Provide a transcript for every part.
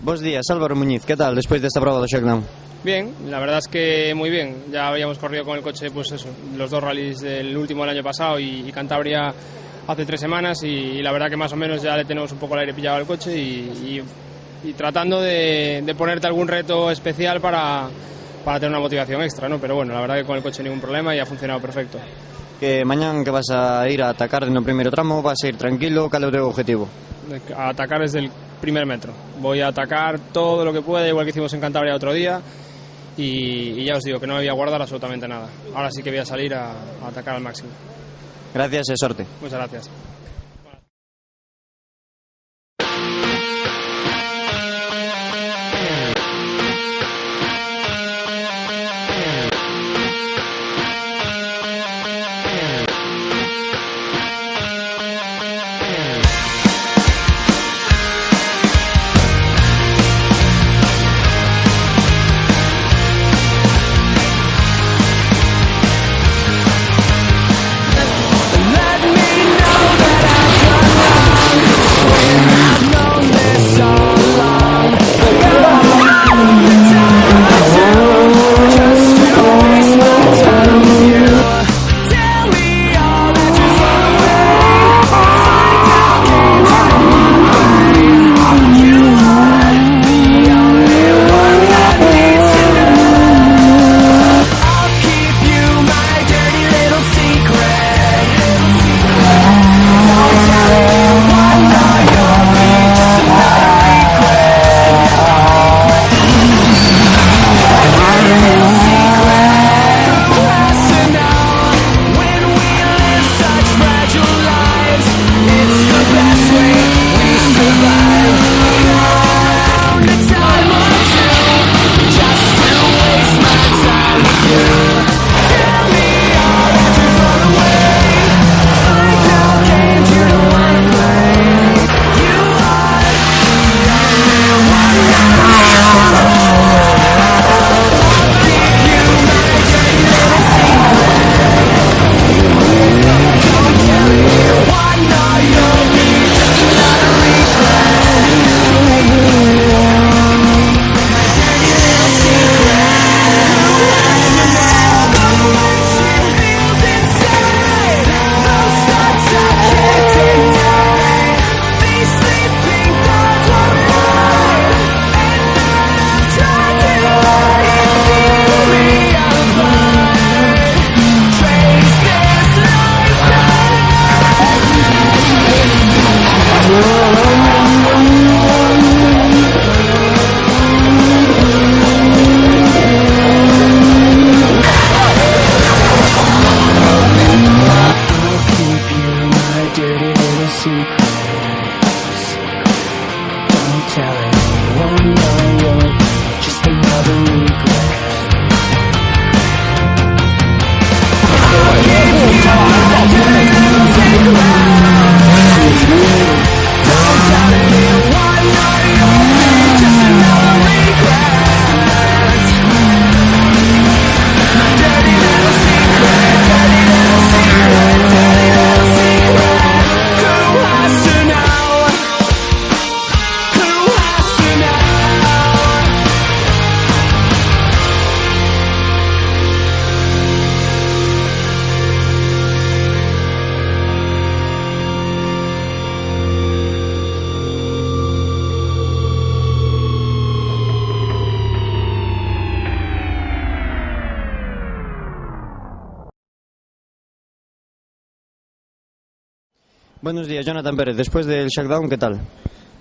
Buenos días, Álvaro Muñiz, ¿qué tal después de esta prueba de Shakedown? Bien, la verdad es que muy bien. Ya habíamos corrido con el coche, pues eso, los dos rallies del último del año pasado y Cantabria hace 3 semanas y la verdad que más o menos ya le tenemos un poco el aire pillado al coche y tratando de ponerte algún reto especial para tener una motivación extra, ¿no? Pero bueno, la verdad que con el coche ningún problema y ha funcionado perfecto. Que mañana que vas a ir a atacar en el primer tramo, vas a ir tranquilo, ¿cuál es tu objetivo? A atacar desde el primer metro. Voy a atacar todo lo que pueda, igual que hicimos en Cantabria otro día. Y ya os digo que no me voy a guardar absolutamente nada. Ahora sí que voy a salir a atacar al máximo. Gracias y suerte. Muchas gracias. Buenos días, Jonathan Pérez. Después del Shakedown, ¿qué tal?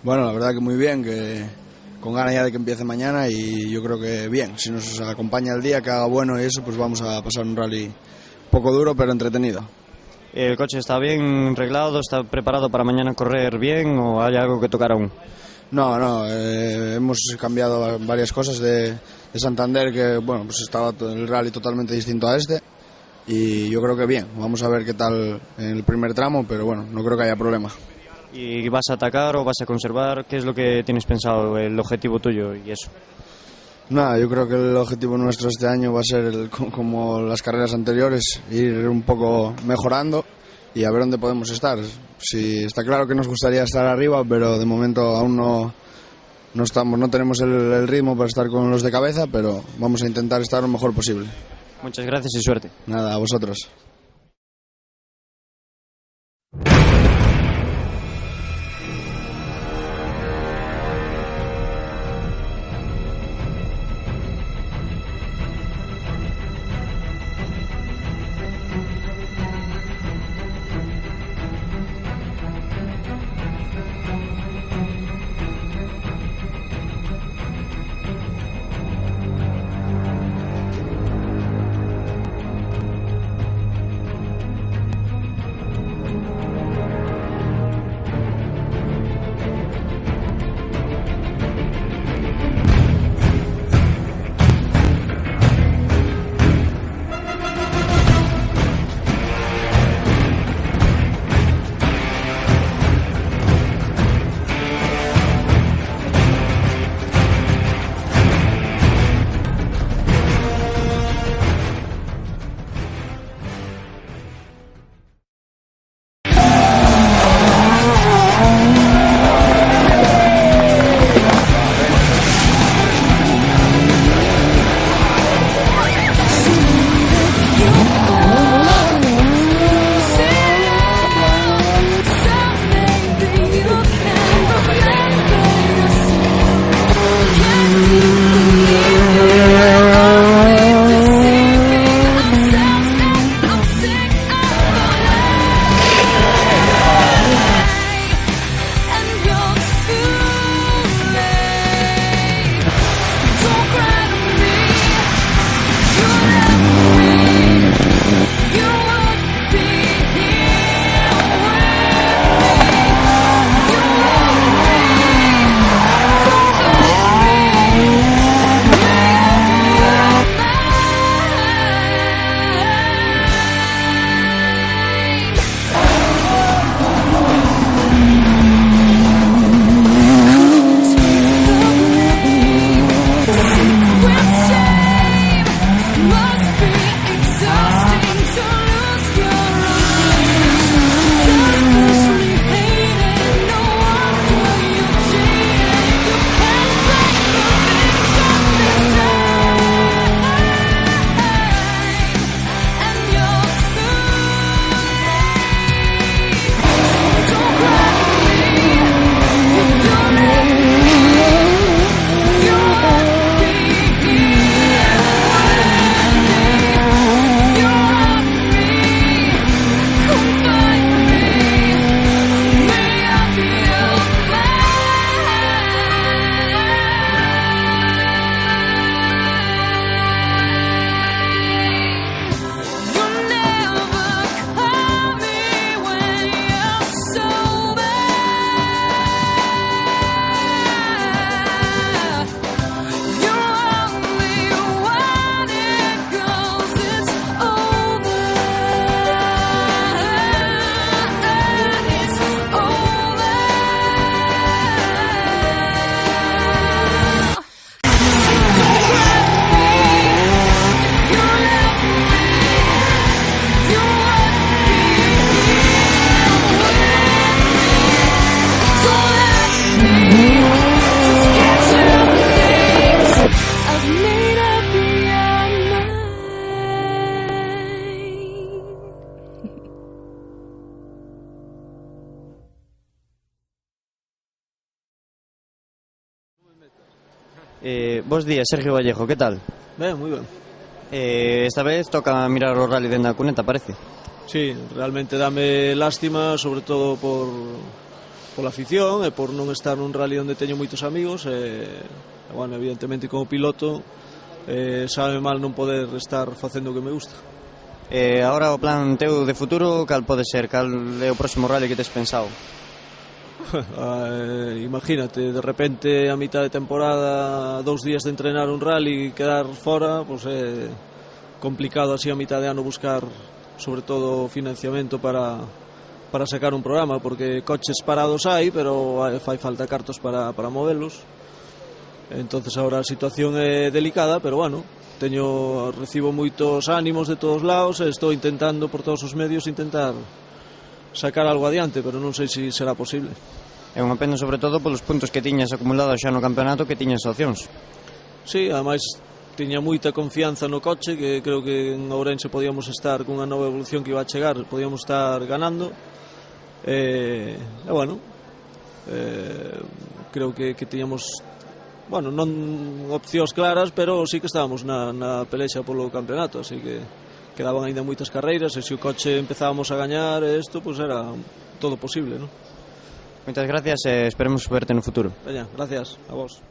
Bueno, la verdad que muy bien, que con ganas ya de que empiece mañana y yo creo que bien. Si nos acompaña el día, que haga bueno y eso, pues vamos a pasar un rally poco duro pero entretenido. ¿El coche está bien arreglado? ¿Está preparado para mañana correr bien o hay algo que tocar aún? No, hemos cambiado varias cosas de Santander, que bueno, pues estaba el rally totalmente distinto a este. Y yo creo que bien, vamos a ver qué tal en el primer tramo, pero bueno, no creo que haya problema. ¿Y vas a atacar o vas a conservar? ¿Qué es lo que tienes pensado, el objetivo tuyo y eso? Nada, yo creo que el objetivo nuestro este año va a ser, como las carreras anteriores, ir un poco mejorando y a ver dónde podemos estar. Sí, está claro que nos gustaría estar arriba, pero de momento aún no tenemos el ritmo para estar con los de cabeza, pero vamos a intentar estar lo mejor posible. Muchas gracias y suerte. Nada, a vosotros. Bos días, Sergio Vallejo, que tal? Ben, moi ben. Esta vez toca mirar o rally dende a cuneta, parece. Sí, realmente dame lástima, sobre todo por afición e por non estar nun rally onde teño moitos amigos bueno, evidentemente como piloto sabe mal non poder estar facendo o que me gusta. Agora o plan teu de futuro, cal pode ser? Cal é o próximo rally que tes pensado? Imagínate, de repente a mitad de temporada 2 días de entrenar un rally e quedar fora, pues é complicado así a mitad de ano buscar sobre todo financiamento para sacar un programa, porque coches parados hai, pero fai falta cartos para movelos. Entonces ahora a situación é delicada, pero bueno, recibo moitos ánimos de todos lados e estou intentando por todos os medios intentar sacar algo adiante, pero non sei se será posible. É unha pena sobre todo polos puntos que tiñas acumulados xa no campeonato, que tiñas opcións. Sí, ademais tiña moita confianza no coche, que creo que en Ourense podíamos estar cunha nova evolución que iba a chegar, podíamos estar ganando, e bueno, creo que tiñamos, bueno, non opcións claras, pero sí que estábamos na pelexa polo campeonato, así que quedaban ainda moitas carreiras, e se o coche empezábamos a gañar isto, pois era todo posible, non? Moitas gracias e esperemos verte no futuro. Veña, gracias a vos.